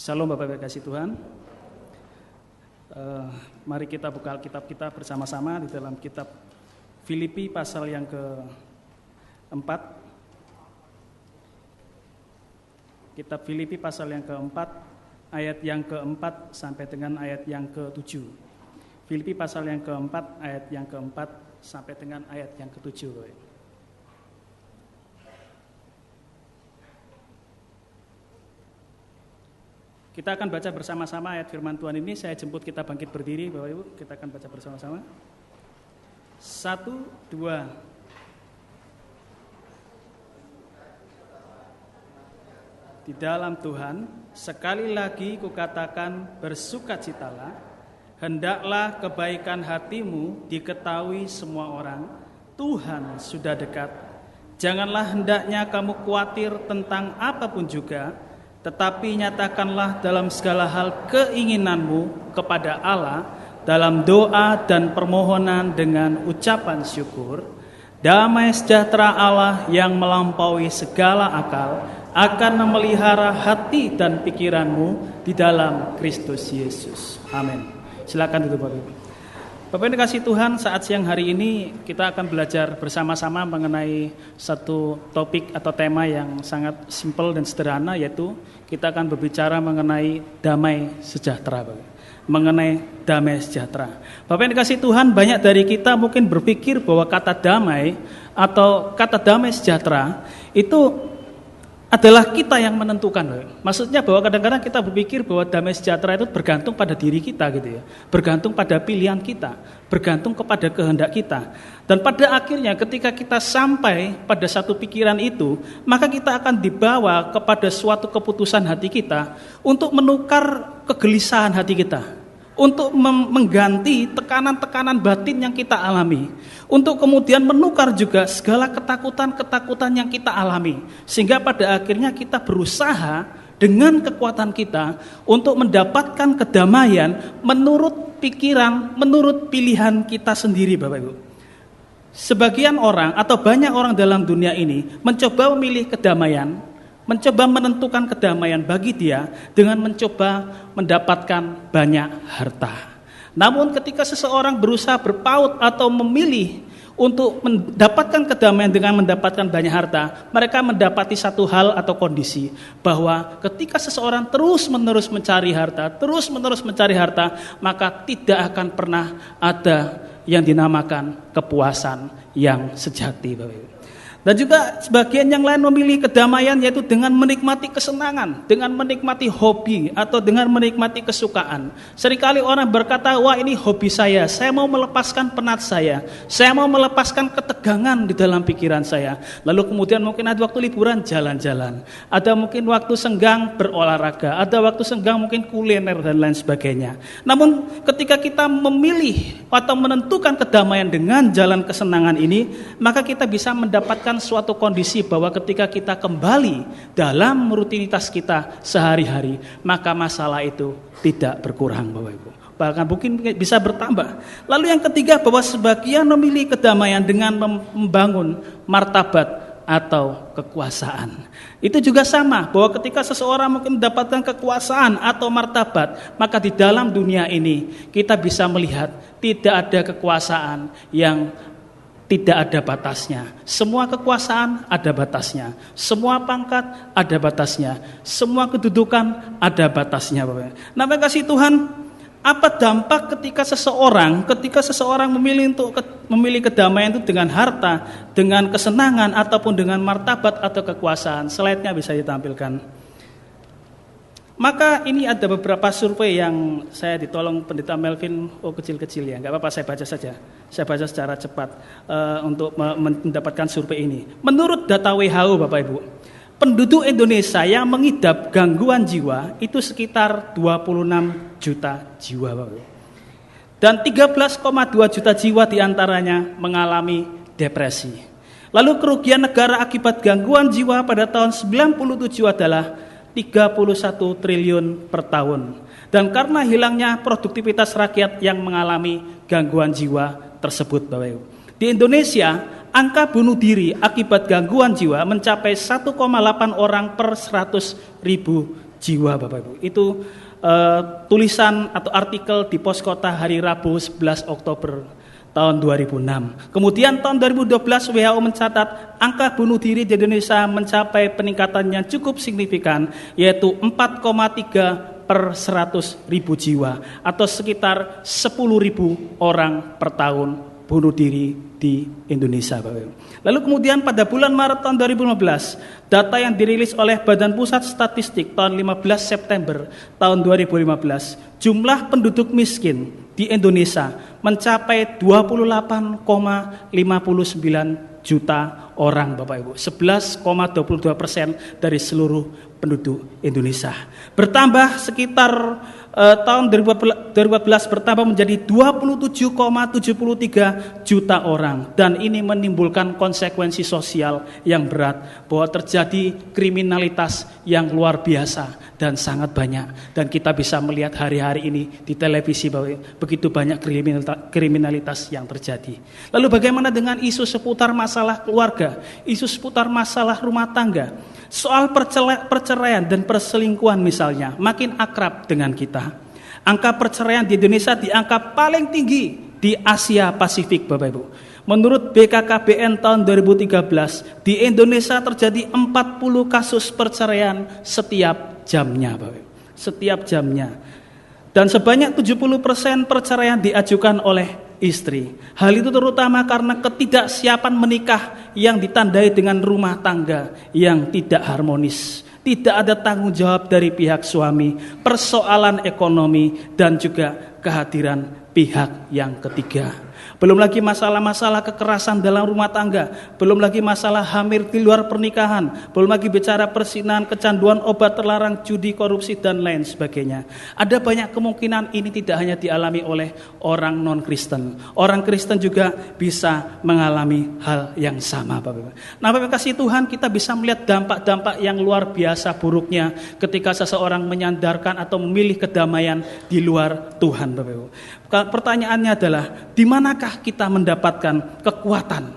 Shalom Bapak Ibu kasih Tuhan. Mari kita buka Alkitab kita bersama-sama di dalam kitab Filipi pasal yang keempat. Kitab Filipi pasal yang keempat, ayat yang keempat sampai dengan ayat yang ketujuh. Filipi pasal yang keempat, ayat yang keempat sampai dengan ayat yang ketujuh. Kita akan baca bersama-sama ayat firman Tuhan ini. Saya jemput kita bangkit berdiri, Bapak Ibu. Kita akan baca bersama-sama. 1, 2. Di dalam Tuhan, sekali lagi kukatakan bersukacitalah. Hendaklah kebaikan hatimu diketahui semua orang. Tuhan sudah dekat. Janganlah hendaknya kamu khawatir tentang apapun juga, tetapi nyatakanlah dalam segala hal keinginanmu kepada Allah dalam doa dan permohonan dengan ucapan syukur. Damai sejahtera Allah yang melampaui segala akal akan memelihara hati dan pikiranmu di dalam Kristus Yesus. Amin. Silakan duduk Bapak Ibu. Bapak Ibu kasih Tuhan, saat siang hari ini kita akan belajar bersama-sama mengenai satu topik atau tema yang sangat simpel dan sederhana, yaitu kita akan berbicara mengenai damai sejahtera. Mengenai damai sejahtera. Bapak Ibu kasih Tuhan, banyak dari kita mungkin berpikir bahwa kata damai atau kata damai sejahtera itu adalah kita yang menentukan. Maksudnya bahwa kadang-kadang kita berpikir bahwa damai sejahtera itu bergantung pada diri kita gitu ya. Bergantung pada pilihan kita, bergantung kepada kehendak kita. Dan pada akhirnya ketika kita sampai pada satu pikiran itu, maka kita akan dibawa kepada suatu keputusan hati kita untuk menukar kegelisahan hati kita, untuk mengganti tekanan-tekanan batin yang kita alami, untuk kemudian menukar juga segala ketakutan-ketakutan yang kita alami, sehingga pada akhirnya kita berusaha dengan kekuatan kita untuk mendapatkan kedamaian menurut pikiran, menurut pilihan kita sendiri, Bapak Ibu. Sebagian orang atau banyak orang dalam dunia ini mencoba memilih kedamaian, mencoba menentukan kedamaian bagi dia dengan mencoba mendapatkan banyak harta. Namun ketika seseorang berusaha berpaut atau memilih untuk mendapatkan kedamaian dengan mendapatkan banyak harta, mereka mendapati satu hal atau kondisi bahwa ketika seseorang terus-menerus mencari harta, maka tidak akan pernah ada yang dinamakan kepuasan yang sejati, Bapak Ibu. Dan juga sebagian yang lain memilih kedamaian yaitu dengan menikmati kesenangan, dengan menikmati hobi atau dengan menikmati kesukaan. Seringkali orang berkata, wah ini hobi saya mau melepaskan penat saya mau melepaskan ketegangan di dalam pikiran saya. Lalu kemudian mungkin ada waktu liburan jalan-jalan, ada mungkin waktu senggang berolahraga, ada waktu senggang mungkin kuliner dan lain sebagainya. Namun ketika kita memilih atau menentukan kedamaian dengan jalan kesenangan ini, maka kita bisa mendapatkan suatu kondisi bahwa ketika kita kembali dalam rutinitas kita sehari-hari, maka masalah itu tidak berkurang, Bapak Ibu. Bahkan mungkin bisa bertambah. Lalu yang ketiga, bahwa sebagian memilih kedamaian dengan membangun martabat atau kekuasaan. Itu juga sama, bahwa ketika seseorang mungkin mendapatkan kekuasaan atau martabat, maka di dalam dunia ini kita bisa melihat tidak ada kekuasaan yang tidak ada batasnya. Semua kekuasaan ada batasnya. Semua pangkat ada batasnya. Semua kedudukan ada batasnya, Bapak. Nah, kasih Tuhan, apa dampak ketika seseorang memilih kedamaian itu dengan harta, dengan kesenangan ataupun dengan martabat atau kekuasaan? Slide-nya bisa ditampilkan. Maka ini ada beberapa survei yang saya ditolong Pendeta Melvin, kecil-kecil ya, nggak apa-apa saya baca saja. Saya baca secara cepat untuk mendapatkan survei ini. Menurut data WHO, Bapak Ibu, penduduk Indonesia yang mengidap gangguan jiwa itu sekitar 26 juta jiwa, Bapak Ibu. Dan 13,2 juta jiwa diantaranya mengalami depresi. Lalu kerugian negara akibat gangguan jiwa pada tahun 97 adalah 31 triliun per tahun. Dan karena hilangnya produktivitas rakyat yang mengalami gangguan jiwa tersebut, Bapak Ibu. Di Indonesia, angka bunuh diri akibat gangguan jiwa mencapai 1,8 orang per 100.000 jiwa Bapak Ibu. Itu tulisan atau artikel di Pos Kota hari Rabu 11 Oktober tahun 2006. Kemudian tahun 2012 WHO mencatat angka bunuh diri di Indonesia mencapai peningkatan yang cukup signifikan, yaitu 4,3 per 100.000 jiwa atau sekitar 10.000 orang per tahun bunuh diri di Indonesia. Lalu kemudian pada bulan Maret tahun 2015, data yang dirilis oleh Badan Pusat Statistik tahun 15 September tahun 2015, jumlah penduduk miskin di Indonesia mencapai 28,59 juta orang Bapak Ibu, 11,22% dari seluruh penduduk Indonesia. Bertambah sekitar tahun 2014 bertambah menjadi 27,73 juta orang, dan ini menimbulkan konsekuensi sosial yang berat bahwa terjadi kriminalitas yang luar biasa dan sangat banyak, dan kita bisa melihat hari-hari ini di televisi bahwa begitu banyak kriminalitas yang terjadi. Lalu bagaimana dengan isu seputar masalah keluarga, isu seputar masalah rumah tangga, soal perceraian dan perselingkuhan misalnya makin akrab dengan kita. Angka perceraian di Indonesia di angka paling tinggi di Asia Pasifik Bapak Ibu. Menurut BKKBN tahun 2013, di Indonesia terjadi 40 kasus perceraian setiap jamnya Bapak Ibu. Setiap jamnya. Dan sebanyak 70% perceraian diajukan oleh istri. Hal itu terutama karena ketidaksiapan menikah yang ditandai dengan rumah tangga yang tidak harmonis. Tidak ada tanggung jawab dari pihak suami, persoalan ekonomi, dan juga kehadiran pihak yang ketiga. Belum lagi masalah-masalah kekerasan dalam rumah tangga, belum lagi masalah hamil di luar pernikahan, belum lagi bicara persinahan, kecanduan obat terlarang, judi, korupsi, dan lain sebagainya. Ada banyak kemungkinan ini tidak hanya dialami oleh orang non-Kristen. Orang Kristen juga bisa mengalami hal yang sama Bapak. Nah Bapak kasih Tuhan, kita bisa melihat dampak-dampak yang luar biasa buruknya ketika seseorang menyandarkan atau memilih kedamaian di luar Tuhan Bapak. Pertanyaannya adalah, di manakah kita mendapatkan kekuatan?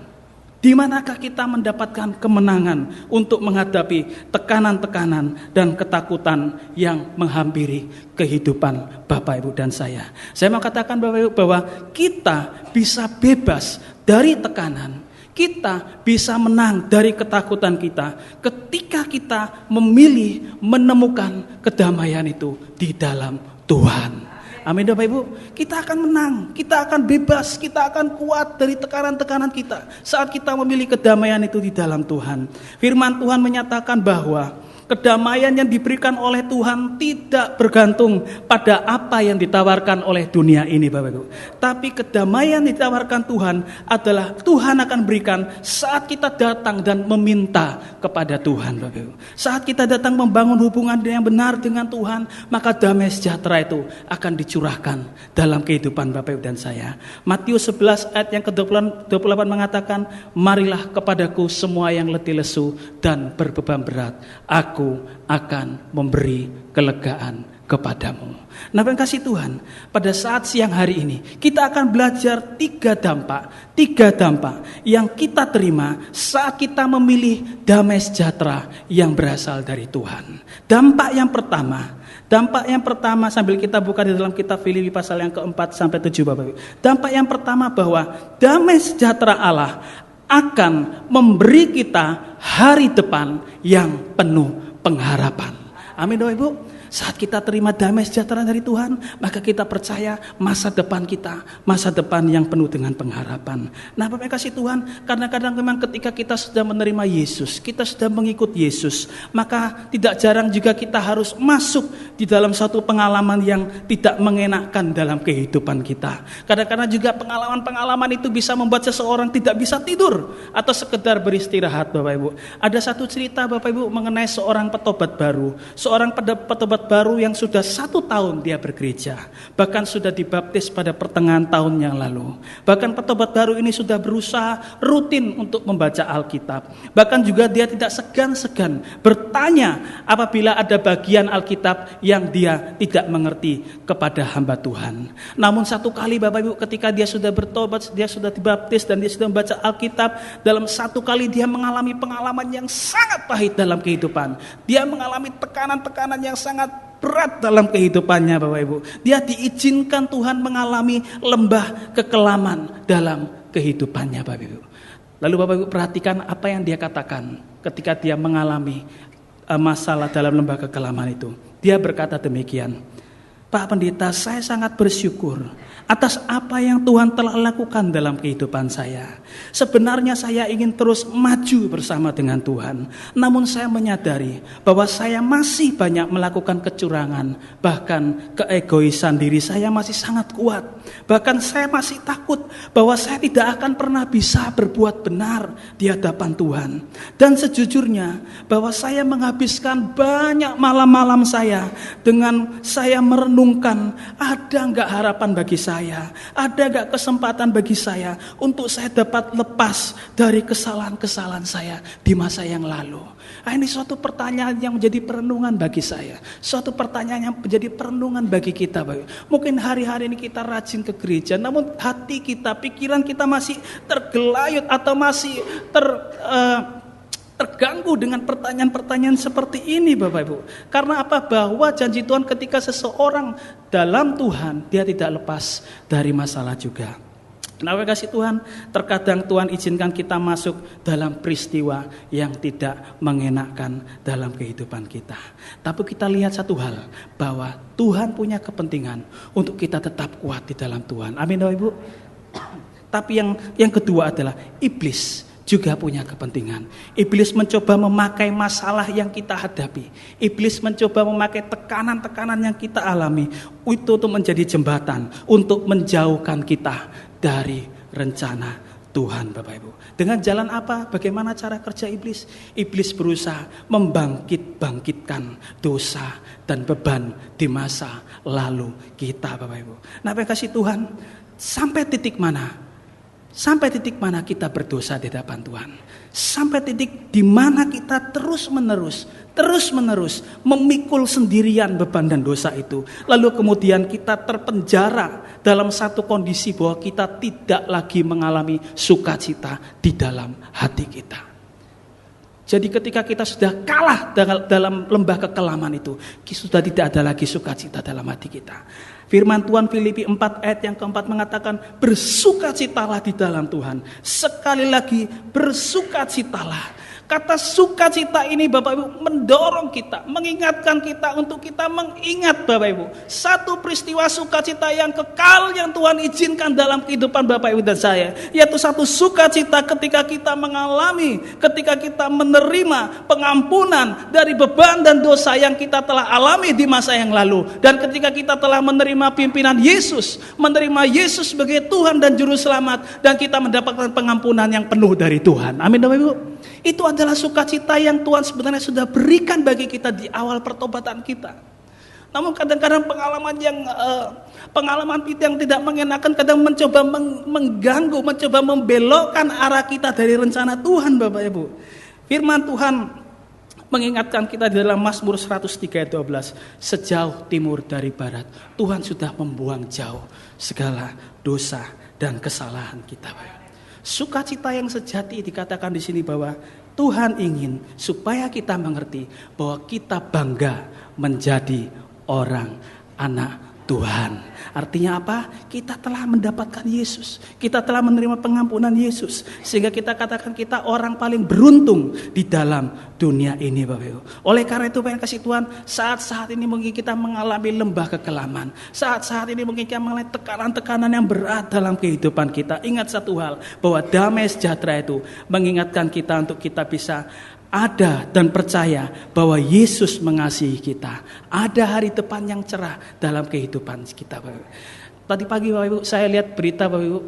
Di manakah kita mendapatkan kemenangan untuk menghadapi tekanan-tekanan dan ketakutan yang menghampiri kehidupan Bapak Ibu dan saya? Saya mau katakan Bapak Ibu bahwa kita bisa bebas dari tekanan. Kita bisa menang dari ketakutan kita ketika kita memilih menemukan kedamaian itu di dalam Tuhan. Amin Bapak Ibu, kita akan menang, kita akan bebas, kita akan kuat dari tekanan-tekanan kita saat kita memilih kedamaian itu di dalam Tuhan. Firman Tuhan menyatakan bahwa kedamaian yang diberikan oleh Tuhan tidak bergantung pada apa yang ditawarkan oleh dunia ini Bapak Ibu. Tapi kedamaian yang ditawarkan Tuhan adalah Tuhan akan berikan saat kita datang dan meminta kepada Tuhan Bapak Ibu. Saat kita datang membangun hubungan yang benar dengan Tuhan, maka damai sejahtera itu akan dicurahkan dalam kehidupan Bapak Ibu dan saya. Matius 11 ayat yang ke-28 mengatakan, marilah kepadaku semua yang letih lesu dan berbeban berat, aku akan memberi kelegaan kepadamu. Nah, yang kasih Tuhan, pada saat siang hari ini kita akan belajar tiga dampak yang kita terima saat kita memilih damai sejahtera yang berasal dari Tuhan. Dampak yang pertama sambil kita buka di dalam kitab Filipi pasal yang ke-4 sampai 7 Bapak Ibu. Dampak yang pertama bahwa damai sejahtera Allah akan memberi kita hari depan yang penuh pengharapan. Amin Bapak Ibu. Saat kita terima damai sejahtera dari Tuhan, maka kita percaya masa depan kita, masa depan yang penuh dengan pengharapan. Nah Bapak kasih Tuhan, kadang-kadang memang ketika kita sudah menerima Yesus, kita sudah mengikut Yesus, maka tidak jarang juga kita harus masuk di dalam satu pengalaman yang tidak mengenakkan dalam kehidupan kita. Kadang-kadang juga pengalaman-pengalaman itu bisa membuat seseorang tidak bisa tidur atau sekedar beristirahat Bapak Ibu. Ada satu cerita Bapak Ibu mengenai seorang petobat baru, seorang petobat Petobat baru yang sudah 1 tahun dia bergereja, bahkan sudah dibaptis pada pertengahan tahun yang lalu. Bahkan petobat baru ini sudah berusaha rutin untuk membaca Alkitab. Bahkan juga dia tidak segan-segan bertanya apabila ada bagian Alkitab yang dia tidak mengerti kepada hamba Tuhan. Namun satu kali Bapak Ibu, ketika dia sudah bertobat, dia sudah dibaptis dan dia sudah membaca Alkitab, dalam satu kali dia mengalami pengalaman yang sangat pahit dalam kehidupan. Dia mengalami tekanan-tekanan yang sangat berat dalam kehidupannya Bapak Ibu. Dia diizinkan Tuhan mengalami lembah kekelaman dalam kehidupannya Bapak Ibu. Lalu Bapak Ibu perhatikan apa yang dia katakan ketika dia mengalami masalah dalam lembah kekelaman itu. Dia berkata demikian, Pak Pendeta, saya sangat bersyukur atas apa yang Tuhan telah lakukan dalam kehidupan saya. Sebenarnya saya ingin terus maju bersama dengan Tuhan. Namun saya menyadari bahwa saya masih banyak melakukan kecurangan. Bahkan keegoisan diri saya masih sangat kuat. Bahkan saya masih takut bahwa saya tidak akan pernah bisa berbuat benar di hadapan Tuhan. Dan sejujurnya bahwa saya menghabiskan banyak malam-malam saya dengan saya merenungkan, ada enggak harapan bagi saya? Ada enggak kesempatan bagi saya untuk saya dapat lepas dari kesalahan-kesalahan saya di masa yang lalu? Ini suatu pertanyaan yang menjadi perenungan bagi saya. Suatu pertanyaan yang menjadi perenungan bagi kita. Mungkin hari-hari ini kita rajin ke gereja, namun hati kita, pikiran kita masih tergelayut atau masih terganggu dengan pertanyaan-pertanyaan seperti ini Bapak Ibu. Karena apa? Bahwa janji Tuhan ketika seseorang dalam Tuhan, dia tidak lepas dari masalah juga. Nah, kasih Tuhan, terkadang Tuhan izinkan kita masuk dalam peristiwa yang tidak mengenakkan dalam kehidupan kita. Tapi kita lihat satu hal, bahwa Tuhan punya kepentingan untuk kita tetap kuat di dalam Tuhan. Amin Bapak Ibu. Tapi yang kedua adalah iblis juga punya kepentingan. Iblis mencoba memakai masalah yang kita hadapi. Iblis mencoba memakai tekanan-tekanan yang kita alami itu untuk menjadi jembatan untuk menjauhkan kita dari rencana Tuhan Bapak Ibu. Dengan jalan apa? Bagaimana cara kerja iblis? Iblis berusaha membangkitkan dosa dan beban di masa lalu kita Bapak Ibu. Nah, kasih Tuhan, sampai titik mana? Sampai titik mana kita berdosa di hadapan Tuhan? Sampai titik di mana kita terus menerus memikul sendirian beban dan dosa itu. Lalu kemudian kita terpenjara dalam satu kondisi bahwa kita tidak lagi mengalami sukacita di dalam hati kita. Jadi ketika kita sudah kalah dalam lembah kekelaman itu, sudah tidak ada lagi sukacita dalam hati kita. Firman Tuhan Filipi 4 ayat yang keempat mengatakan, bersukacitalah di dalam Tuhan. Sekali lagi, bersukacitalah. Kata sukacita ini Bapak Ibu mendorong kita, mengingatkan kita untuk kita mengingat Bapak Ibu. Satu peristiwa sukacita yang kekal yang Tuhan izinkan dalam kehidupan Bapak Ibu dan saya. Yaitu satu sukacita ketika kita ketika kita menerima pengampunan dari beban dan dosa yang kita telah alami di masa yang lalu. Dan ketika kita telah menerima pimpinan Yesus, menerima Yesus sebagai Tuhan dan Juru Selamat. Dan kita mendapatkan pengampunan yang penuh dari Tuhan. Amin Bapak Ibu. Itu adalah sukacita yang Tuhan sebenarnya sudah berikan bagi kita di awal pertobatan kita. Namun kadang-kadang pengalaman kita yang tidak mengenakan kadang mencoba mengganggu, mencoba membelokkan arah kita dari rencana Tuhan Bapak Ibu. Firman Tuhan mengingatkan kita di dalam Mazmur 103 ayat 12, sejauh timur dari barat Tuhan sudah membuang jauh segala dosa dan kesalahan kita. Sukacita yang sejati dikatakan di sini bahwa Tuhan ingin supaya kita mengerti bahwa kita bangga menjadi orang anak Tuhan. Artinya apa? Kita telah mendapatkan Yesus. Kita telah menerima pengampunan Yesus. Sehingga kita katakan kita orang paling beruntung di dalam dunia ini Bapak Ibu. Oleh karena itu pengen kasih Tuhan, saat-saat ini mungkin kita mengalami lembah kekelaman. Saat-saat ini mungkin kita mengalami tekanan-tekanan yang berat dalam kehidupan kita. Ingat satu hal, bahwa damai sejahtera itu mengingatkan kita untuk kita bisa ada dan percaya bahwa Yesus mengasihi kita. Ada hari depan yang cerah dalam kehidupan kita Bapak Ibu. Tadi pagi Bapak Ibu saya lihat berita Bapak Ibu,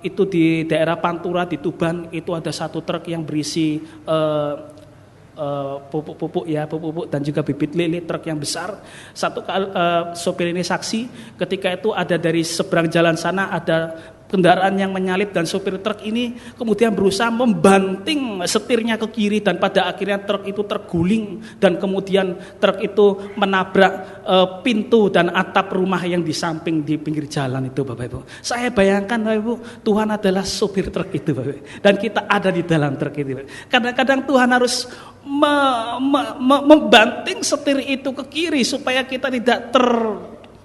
itu di daerah Pantura di Tuban itu ada satu truk yang berisi pupuk dan juga bibit lele, truk yang besar. Sopir ini saksi ketika itu ada dari seberang jalan sana ada kendaraan yang menyalip dan sopir truk ini kemudian berusaha membanting setirnya ke kiri dan pada akhirnya truk itu terguling dan kemudian truk itu menabrak pintu dan atap rumah yang di samping di pinggir jalan itu, Bapak Ibu. Saya bayangkan, Bapak Ibu, Tuhan adalah sopir truk itu, Bapak Ibu, dan kita ada di dalam truk itu. Kadang-kadang Tuhan harus membanting setir itu ke kiri supaya kita tidak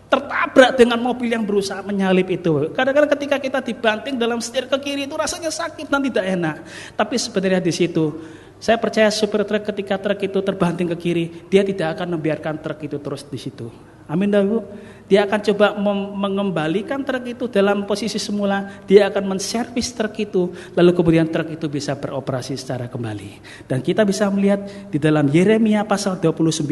tertabrak dengan mobil yang berusaha menyalip itu. Kadang-kadang ketika kita dibanting dalam setir ke kiri itu rasanya sakit dan tidak enak. Tapi sebenarnya di situ saya percaya supir truk ketika truk itu terbanting ke kiri, dia tidak akan membiarkan truk itu terus di situ. Amin, Ibu. Dia akan coba mengembalikan truk itu dalam posisi semula. Dia akan menservis truk itu, lalu kemudian truk itu bisa beroperasi secara kembali. Dan kita bisa melihat di dalam Yeremia pasal 29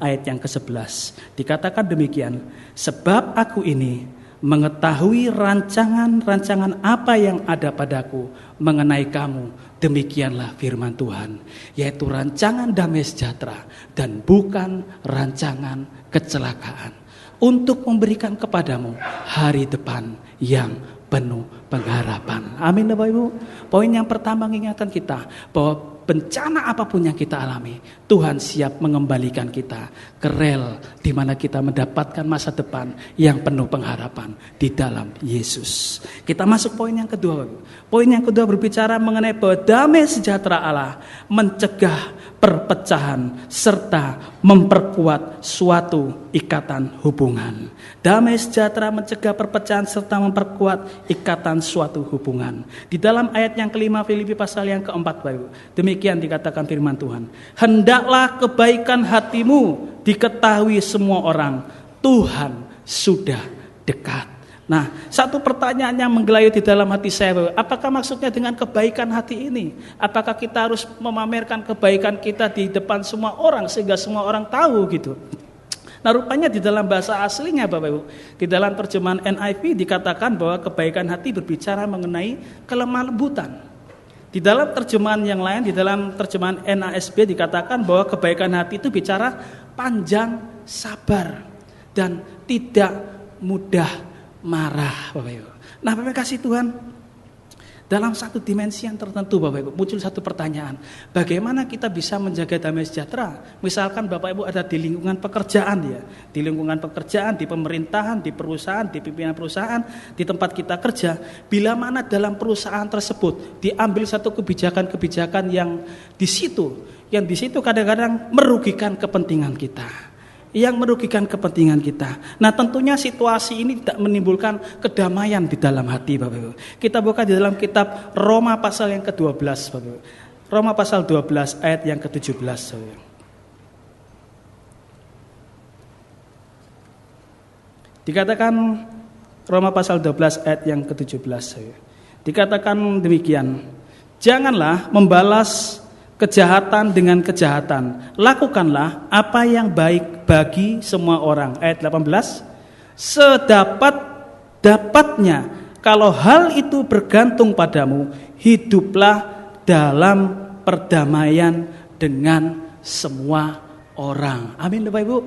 ayat yang ke-11. Dikatakan demikian, sebab aku ini mengetahui rancangan-rancangan apa yang ada padaku mengenai kamu, demikianlah firman Tuhan, yaitu rancangan damai sejahtera dan bukan rancangan kecelakaan, untuk memberikan kepadamu hari depan yang penuh pengharapan. Amin, Bapak Ibu. Poin yang pertama mengingatkan kita bahwa bencana apapun yang kita alami, Tuhan siap mengembalikan kita ke rel di mana kita mendapatkan masa depan yang penuh pengharapan di dalam Yesus. Kita masuk poin yang kedua. Poin yang kedua berbicara mengenai bahwa damai sejahtera Allah mencegah perpecahan serta memperkuat suatu ikatan hubungan. Damai sejahtera mencegah perpecahan serta memperkuat ikatan suatu hubungan. Di dalam ayat yang kelima Filipi pasal yang keempat, Bapak, demikian dikatakan firman Tuhan. Hendaklah kebaikan hatimu diketahui semua orang, Tuhan sudah dekat. Nah, satu pertanyaan yang menggelayut di dalam hati saya, apakah maksudnya dengan kebaikan hati ini? Apakah kita harus memamerkan kebaikan kita di depan semua orang sehingga semua orang tahu gitu? Nah, rupanya di dalam bahasa aslinya, Bapak Ibu, di dalam terjemahan NIV dikatakan bahwa kebaikan hati berbicara mengenai kelemah lembutan. Di dalam terjemahan yang lain, di dalam terjemahan NASB dikatakan bahwa kebaikan hati itu bicara panjang sabar dan tidak mudah marah, Bapak Ibu. Nah, Bapak kasih Tuhan, dalam satu dimensi yang tertentu, Bapak Ibu, muncul satu pertanyaan. Bagaimana kita bisa menjaga damai sejahtera? Misalkan Bapak Ibu ada di lingkungan pekerjaan ya, di lingkungan pekerjaan, di pemerintahan, di perusahaan, di pimpinan perusahaan, di tempat kita kerja. Bila mana dalam perusahaan tersebut diambil satu kebijakan-kebijakan yang di situ kadang-kadang merugikan kepentingan kita. Yang merugikan kepentingan kita. Nah, tentunya situasi ini tidak menimbulkan kedamaian di dalam hati, Bapak Ibu. Kita buka di dalam kitab Roma pasal yang ke-12, Bapak Ibu. Roma pasal 12 ayat yang ke-17, Bapak Ibu. Dikatakan Roma pasal 12 ayat yang ke-17, Bapak Ibu. Dikatakan demikian, janganlah membalas kejahatan dengan kejahatan. Lakukanlah apa yang baik bagi semua orang. Ayat 18. Sedapat-dapatnya, kalau hal itu bergantung padamu, hiduplah dalam perdamaian dengan semua orang. Amin, Bapak Ibu.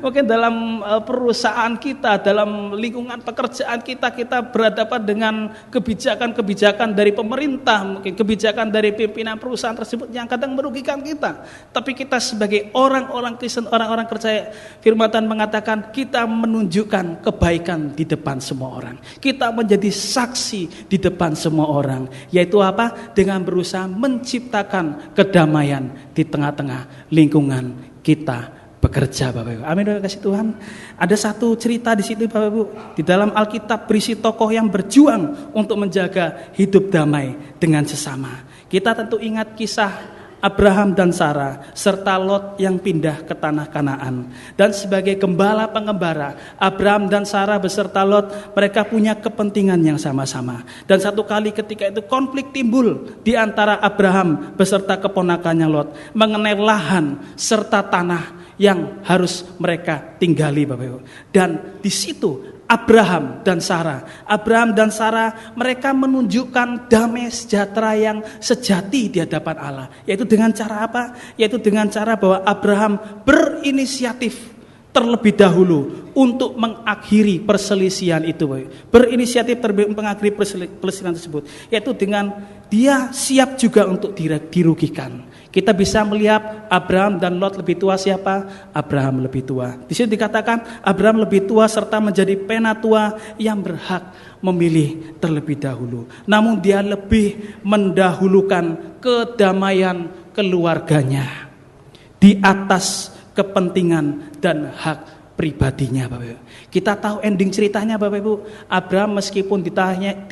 Mungkin dalam perusahaan kita, dalam lingkungan pekerjaan kita berhadapan dengan kebijakan-kebijakan dari pemerintah, mungkin kebijakan dari pimpinan perusahaan tersebut yang kadang merugikan kita. Tapi kita sebagai orang-orang Kristen, orang-orang percaya, firman Tuhan mengatakan kita menunjukkan kebaikan di depan semua orang. Kita menjadi saksi di depan semua orang. Yaitu apa? Dengan berusaha menciptakan kedamaian di tengah-tengah lingkungan kita bekerja, Bapak Ibu. Amin, Bapak kasih Tuhan. Ada satu cerita di situ, Bapak Ibu. Di dalam Alkitab berisi tokoh yang berjuang untuk menjaga hidup damai dengan sesama. Kita tentu ingat kisah Abraham dan Sarah serta Lot yang pindah ke tanah Kanaan. Dan sebagai gembala pengembara, Abraham dan Sarah beserta Lot, mereka punya kepentingan yang sama-sama. Dan satu kali ketika itu konflik timbul di antara Abraham beserta keponakannya Lot mengenai lahan serta tanah yang harus mereka tinggali, Bapak Ibu. Dan di situ Abraham dan Sarah mereka menunjukkan damai sejahtera yang sejati di hadapan Allah. Yaitu dengan cara apa? Yaitu dengan cara bahwa Abraham berinisiatif terlebih dahulu untuk mengakhiri perselisihan itu, berinisiatif mengakhiri perselisihan tersebut, yaitu dengan dia siap juga untuk dirugikan. Kita bisa melihat Abraham dan Lot lebih tua siapa? Abraham lebih tua. Di sini dikatakan Abraham lebih tua serta menjadi penatua yang berhak memilih terlebih dahulu. Namun dia lebih mendahulukan kedamaian keluarganya di atas kepentingan dan hak pribadinya, Bapak Ibu. Kita tahu ending ceritanya, Bapak Ibu. Abraham meskipun di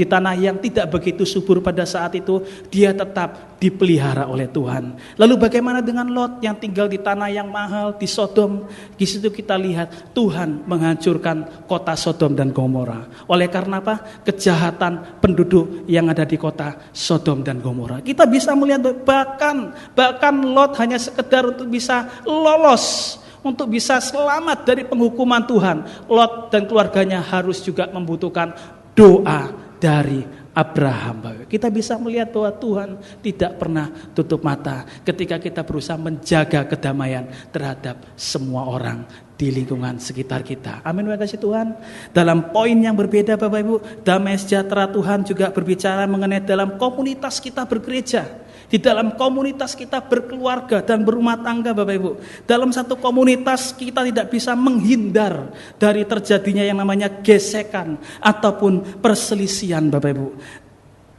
tanah yang tidak begitu subur pada saat itu, dia tetap dipelihara oleh Tuhan. Lalu bagaimana dengan Lot yang tinggal di tanah yang mahal di Sodom? Di situ kita lihat Tuhan menghancurkan kota Sodom dan Gomora. Oleh karena apa? Kejahatan penduduk yang ada di kota Sodom dan Gomora. Kita bisa melihat bahkan Lot hanya sekedar untuk bisa lolos, untuk bisa selamat dari penghukuman Tuhan, Lot dan keluarganya harus juga membutuhkan doa dari Abraham. Kita bisa melihat bahwa Tuhan tidak pernah tutup mata ketika kita berusaha menjaga kedamaian terhadap semua orang di lingkungan sekitar kita. Amin, terima kasih Tuhan. Dalam poin yang berbeda, Bapak Ibu, damai sejahtera Tuhan juga berbicara mengenai dalam komunitas kita bergereja. Di dalam komunitas kita berkeluarga dan berumah tangga, Bapak Ibu. Dalam satu komunitas kita tidak bisa menghindar dari terjadinya yang namanya gesekan ataupun perselisihan, Bapak Ibu.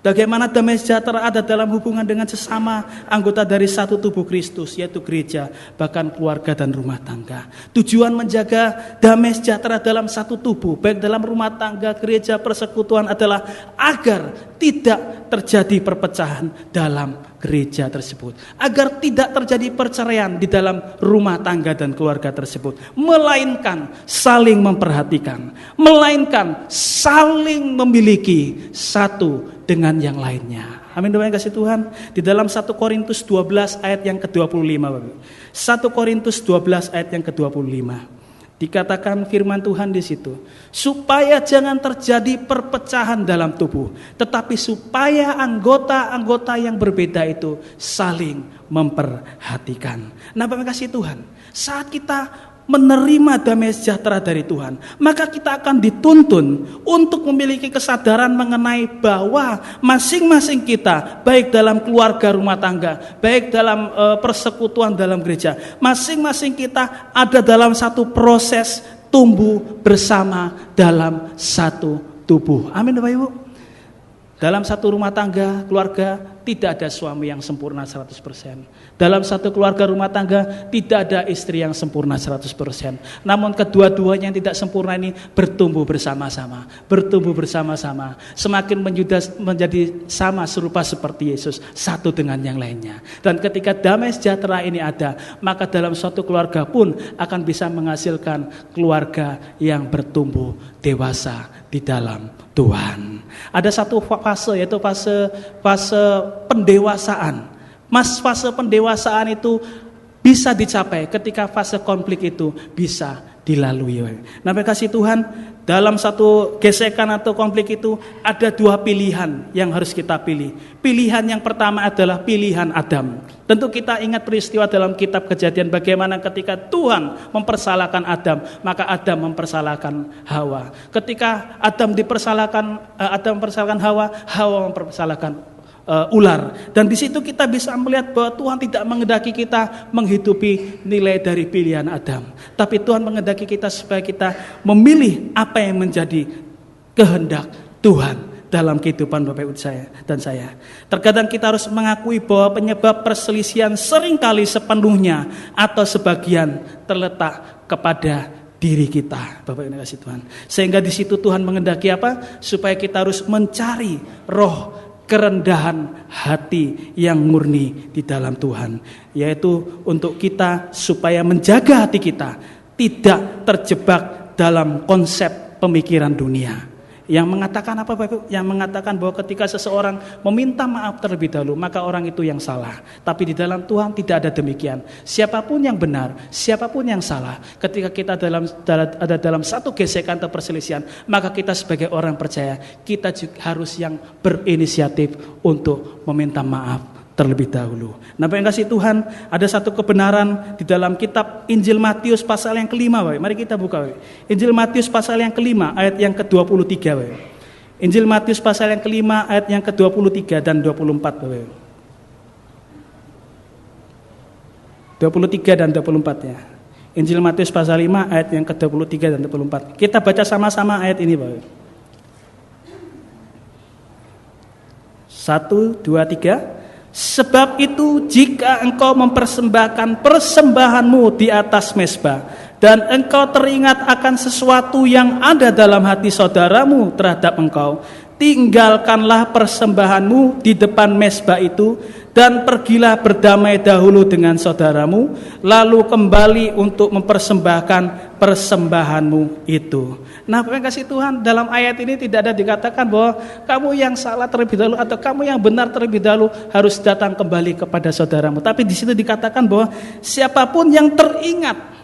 Bagaimana damai sejahtera ada dalam hubungan dengan sesama anggota dari satu tubuh Kristus, yaitu gereja, bahkan keluarga dan rumah tangga. Tujuan menjaga damai sejahtera dalam satu tubuh, baik dalam rumah tangga, gereja, persekutuan adalah agar tidak terjadi perpecahan dalam gereja tersebut, agar tidak terjadi perceraian di dalam rumah tangga dan keluarga tersebut, melainkan saling memperhatikan, melainkan saling memiliki satu dengan yang lainnya. Amin, doa yang kasih Tuhan. Di dalam 1 Korintus 12 ayat yang ke-25, 1 Korintus 12 ayat yang ke-25. Dikatakan firman Tuhan di situ, supaya jangan terjadi perpecahan dalam tubuh, tetapi supaya anggota-anggota yang berbeda itu saling memperhatikan. Nah, Bapak kasih Tuhan, saat kita menerima damai sejahtera dari Tuhan, maka kita akan dituntun untuk memiliki kesadaran mengenai bahwa masing-masing kita, baik dalam keluarga rumah tangga, baik dalam persekutuan dalam gereja, masing-masing kita ada dalam satu proses tumbuh bersama dalam satu tubuh. Amin, Bapak Ibu. Dalam satu rumah tangga, keluarga, tidak ada suami yang sempurna 100%. Dalam satu keluarga rumah tangga, tidak ada istri yang sempurna 100%. Namun kedua-duanya yang tidak sempurna ini bertumbuh bersama-sama. Bertumbuh bersama-sama. Semakin menjadi sama serupa seperti Yesus, satu dengan yang lainnya. Dan ketika damai sejahtera ini ada, maka dalam suatu keluarga pun akan bisa menghasilkan keluarga yang bertumbuh dewasa di dalam Tuhan. Ada satu fase, yaitu fase pendewasaan. Fase pendewasaan itu bisa dicapai ketika fase konflik itu bisa dilalui. Nah, kasih Tuhan, dalam satu gesekan atau konflik itu ada dua pilihan yang harus kita pilih. Pilihan yang pertama adalah pilihan Adam. Tentu kita ingat peristiwa dalam kitab Kejadian bagaimana ketika Tuhan mempersalahkan Adam, maka Adam mempersalahkan Hawa. Ketika Adam mempersalahkan Hawa, Hawa mempersalahkan ular. Dan di situ kita bisa melihat bahwa Tuhan tidak menghendaki kita menghidupi nilai dari pilihan Adam, tapi Tuhan menghendaki kita supaya kita memilih apa yang menjadi kehendak Tuhan dalam kehidupan Bapak Ibu saya. Terkadang kita harus mengakui bahwa penyebab perselisihan seringkali sepenuhnya atau sebagian terletak kepada diri kita, Bapak Ibu kasih Tuhan. Sehingga di situ Tuhan menghendaki apa? Supaya kita harus mencari roh kerendahan hati yang murni di dalam Tuhan, yaitu untuk kita supaya menjaga hati kita tidak terjebak dalam konsep pemikiran dunia, Yang mengatakan apa Bapak Ibu? Yang mengatakan bahwa ketika seseorang meminta maaf terlebih dahulu, maka orang itu yang salah. Tapi di dalam Tuhan tidak ada demikian. Siapapun yang benar, siapapun yang salah, ketika kita ada dalam satu gesekan atau perselisihan, maka kita sebagai orang percaya, kita juga harus yang berinisiatif untuk meminta maaf terlebih dahulu. Nah, yang kasih Tuhan, ada satu kebenaran di dalam kitab Injil Matius pasal yang kelima, Bapak. Mari kita buka, Bapak. Injil Matius pasal yang kelima, ayat yang ke-23, Bapak. Injil Matius pasal yang kelima, ayat yang ke-23 dan 24, Bapak. 23 dan 24 ya. Injil Matius pasal 5, ayat yang ke-23 dan 24. Kita baca sama-sama ayat ini, Bapak. 1, 2, 3. Sebab itu jika engkau mempersembahkan persembahanmu di atas mezbah dan engkau teringat akan sesuatu yang ada dalam hati saudaramu terhadap engkau, tinggalkanlah persembahanmu di depan mezbah itu dan pergilah berdamai dahulu dengan saudaramu, lalu kembali untuk mempersembahkan persembahanmu itu. Nah, Bapak kasih Tuhan, dalam ayat ini tidak ada dikatakan bahwa kamu yang salah terlebih dahulu atau kamu yang benar terlebih dahulu harus datang kembali kepada saudaramu. Tapi di situ dikatakan bahwa siapapun yang teringat.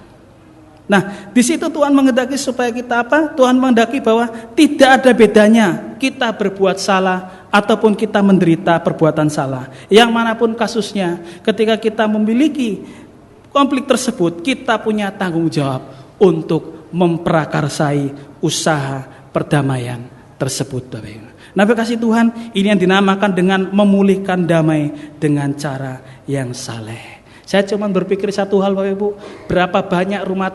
Nah, di situ Tuhan menghendaki supaya kita apa? Tuhan menghendaki bahwa tidak ada bedanya kita berbuat salah ataupun kita menderita perbuatan salah. Yang manapun kasusnya, ketika kita memiliki konflik tersebut, kita punya tanggung jawab untuk memprakarsai usaha perdamaian tersebut. Nah, kasih Tuhan, ini yang dinamakan dengan memulihkan damai dengan cara yang saleh. Saya cuma berpikir satu hal, Bapak Ibu, berapa banyak rumah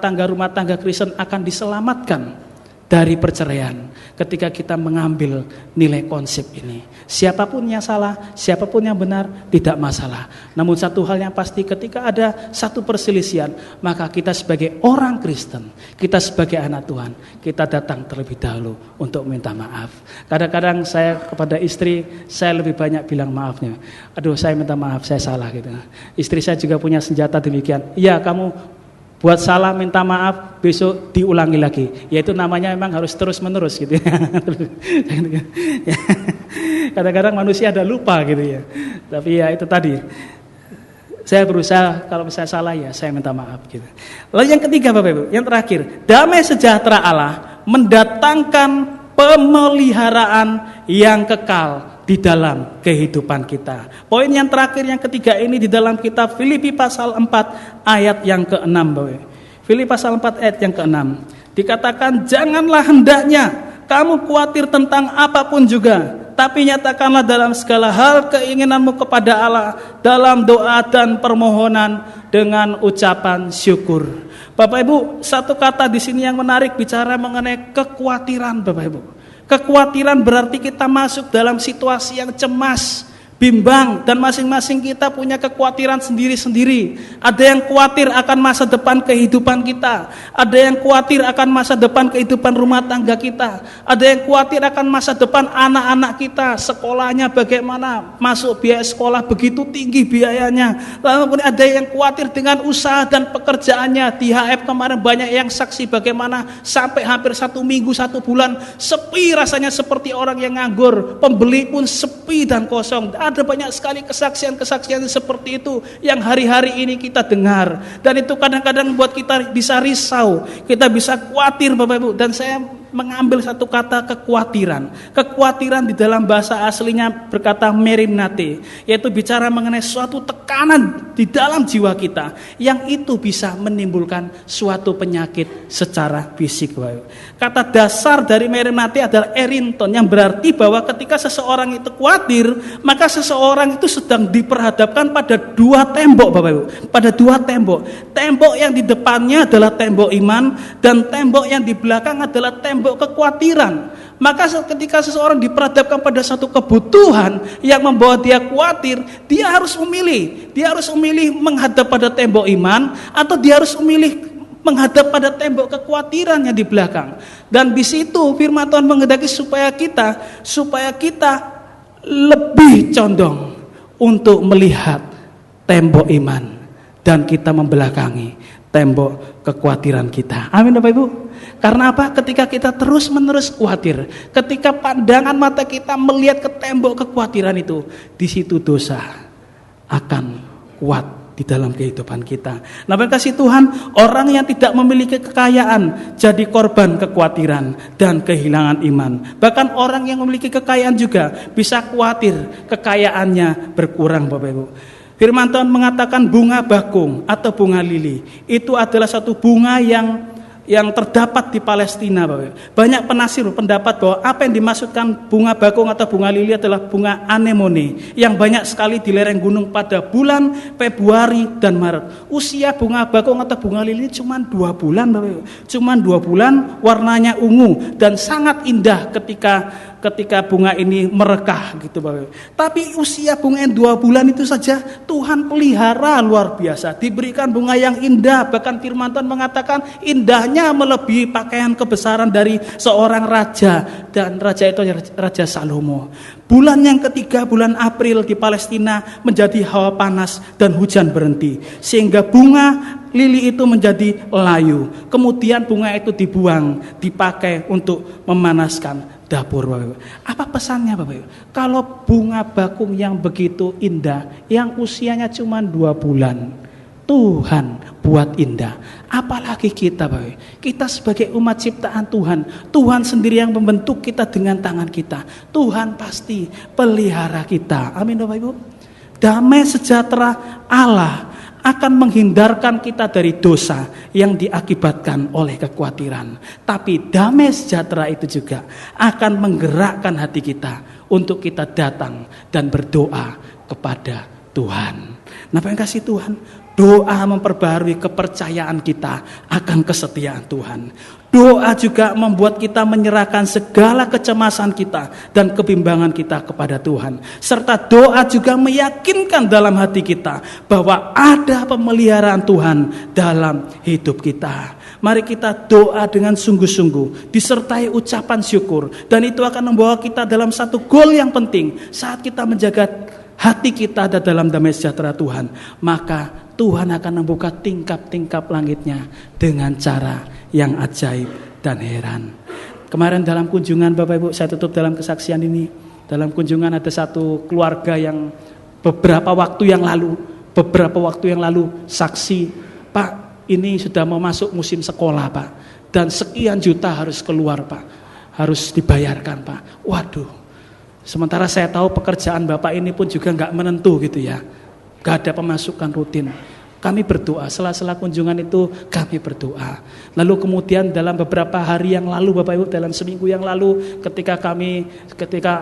tangga Kristen akan diselamatkan dari perceraian ketika kita mengambil nilai konsep ini. Siapapun yang salah, siapapun yang benar, tidak masalah. Namun satu hal yang pasti, ketika ada satu perselisihan, maka kita sebagai orang Kristen, kita sebagai anak Tuhan, kita datang terlebih dahulu untuk minta maaf. Kadang-kadang saya kepada istri, saya lebih banyak bilang maafnya. Aduh, saya minta maaf, saya salah gitu. Istri saya juga punya senjata demikian. Iya, kamu buat salah minta maaf, besok diulangi lagi. Yaitu namanya memang harus terus menerus gitu ya. Kadang-kadang manusia ada lupa gitu ya. Tapi ya itu tadi, saya berusaha kalau misalnya salah ya saya minta maaf gitu. Lalu yang ketiga Bapak Ibu, yang terakhir, damai sejahtera Allah mendatangkan pemeliharaan yang kekal di dalam kehidupan kita. Poin yang terakhir, yang ketiga ini di dalam kitab Filipi pasal 4 ayat yang ke-6. Filipi pasal 4 ayat yang ke-6. Dikatakan, janganlah hendaknya kamu khawatir tentang apapun juga, tapi nyatakanlah dalam segala hal keinginanmu kepada Allah dalam doa dan permohonan dengan ucapan syukur. Bapak Ibu, satu kata di sini yang menarik bicara mengenai kekhawatiran, Bapak Ibu. Kekhawatiran berarti kita masuk dalam situasi yang cemas, bimbang, dan masing-masing kita punya kekhawatiran sendiri-sendiri. Ada yang khawatir akan masa depan kehidupan kita, ada yang khawatir akan masa depan kehidupan rumah tangga kita, ada yang khawatir akan masa depan anak-anak kita, sekolahnya bagaimana, masuk biaya sekolah begitu tinggi biayanya. Lalu ada yang khawatir dengan usaha dan pekerjaannya. Di HF kemarin banyak yang saksi bagaimana sampai hampir 1 minggu, 1 bulan sepi rasanya seperti orang yang nganggur, pembeli pun sepi dan kosong. Ada banyak sekali kesaksian-kesaksian seperti itu yang hari-hari ini kita dengar, dan itu kadang-kadang membuat kita bisa risau, kita bisa khawatir Bapak Ibu. Dan saya mengambil satu kata kekhawatiran. Kekhawatiran di dalam bahasa aslinya berkata merimnate, yaitu bicara mengenai suatu tekanan di dalam jiwa kita yang itu bisa menimbulkan suatu penyakit secara fisik. Kata dasar dari merimnate adalah erinton, yang berarti bahwa ketika seseorang itu khawatir, maka seseorang itu sedang diperhadapkan pada 2 tembok, Bapak Ibu. Pada 2 tembok. Tembok yang di depannya adalah tembok iman, dan tembok yang di belakang adalah tembok kekhawatiran. Maka ketika seseorang diperhadapkan pada satu kebutuhan yang membawa dia khawatir, dia harus memilih. Dia harus memilih menghadap pada tembok iman, atau dia harus memilih menghadap pada tembok kekhawatiran yang di belakang. Dan di situ firman Tuhan menghendaki supaya kita lebih condong untuk melihat tembok iman, dan kita membelakangi tembok kekhawatiran kita. Amin Bapak Ibu. Karena apa? Ketika kita terus-menerus khawatir, ketika pandangan mata kita melihat ke tembok kekhawatiran itu, di situ dosa akan kuat di dalam kehidupan kita. Nah, kasih Tuhan, orang yang tidak memiliki kekayaan jadi korban kekhawatiran dan kehilangan iman. Bahkan orang yang memiliki kekayaan juga bisa khawatir kekayaannya berkurang, Bapak Ibu. Firman Tuhan mengatakan bunga bakung atau bunga lili itu adalah satu bunga yang terdapat di Palestina, Bapak. Banyak penafsir pendapat bahwa apa yang dimaksudkan bunga bakung atau bunga lili adalah bunga anemone yang banyak sekali di lereng gunung pada bulan Februari dan Maret. Usia bunga bakung atau bunga lili cuma 2 bulan, Bapak. Cuma 2 bulan, warnanya ungu dan sangat indah ketika bunga ini merekah gitu, Bapak. Tapi usia bunga yang 2 bulan itu saja Tuhan pelihara luar biasa. Diberikan bunga yang indah, bahkan firman Tuhan mengatakan indahnya melebihi pakaian kebesaran dari seorang raja, dan raja itu Raja Salomo. Bulan yang ketiga, bulan April di Palestina menjadi hawa panas dan hujan berhenti, sehingga bunga lili itu menjadi layu. Kemudian bunga itu dibuang, dipakai untuk memanaskan dapur, Bapak. Apa pesannya, Bapak? Kalau bunga bakung yang begitu indah, yang usianya cuma 2 bulan, Tuhan buat indah. Apalagi kita, Bapak. Kita sebagai umat ciptaan Tuhan, Tuhan sendiri yang membentuk kita dengan tangan kita. Tuhan pasti pelihara kita. Amin, Bapak Ibu. Damai sejahtera Allah akan menghindarkan kita dari dosa yang diakibatkan oleh kekhawatiran. Tapi damai sejahtera itu juga akan menggerakkan hati kita untuk kita datang dan berdoa kepada Tuhan. Nah, yang kasih Tuhan, doa memperbaharui kepercayaan kita akan kesetiaan Tuhan. Doa juga membuat kita menyerahkan segala kecemasan kita dan kebimbangan kita kepada Tuhan. Serta doa juga meyakinkan dalam hati kita bahwa ada pemeliharaan Tuhan dalam hidup kita. Mari kita doa dengan sungguh-sungguh, disertai ucapan syukur. Dan itu akan membawa kita dalam satu goal yang penting. Saat kita menjaga hati kita ada dalam damai sejahtera Tuhan, maka Tuhan akan membuka tingkap-tingkap langitnya dengan cara yang ajaib dan heran. Kemarin dalam kunjungan, Bapak Ibu, saya tutup dalam kesaksian ini. Dalam kunjungan ada satu keluarga yang beberapa waktu yang lalu saksi, Pak, ini sudah mau masuk musim sekolah, Pak, dan sekian juta harus keluar, Pak, harus dibayarkan, Pak. Waduh, sementara saya tahu pekerjaan Bapak ini pun juga gak menentu gitu ya, gak ada pemasukan rutin. Kami berdoa, sela-sela kunjungan itu kami berdoa. Lalu kemudian dalam beberapa hari yang lalu, Bapak Ibu, dalam seminggu yang lalu, ketika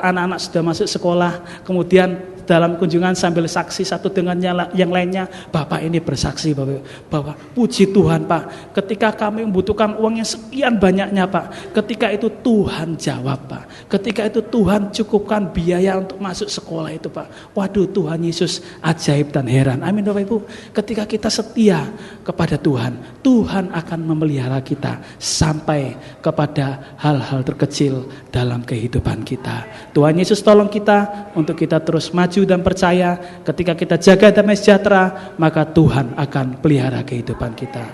anak-anak sudah masuk sekolah, kemudian dalam kunjungan sambil saksi satu dengan yang lainnya, Bapak ini bersaksi, Bapak, bahwa puji Tuhan, Pak, ketika kami membutuhkan uang yang sekian banyaknya, Pak, ketika itu Tuhan jawab, Pak. Ketika itu Tuhan cukupkan biaya untuk masuk sekolah itu, Pak. Waduh, Tuhan Yesus ajaib dan heran. Amin, Bapak Ibu. Ketika kita setia kepada Tuhan, Tuhan akan memelihara kita sampai kepada hal-hal terkecil dalam kehidupan kita. Tuhan Yesus tolong kita untuk kita terus maju dan percaya. Ketika kita jaga damai sejahtera, maka Tuhan akan pelihara kehidupan kita.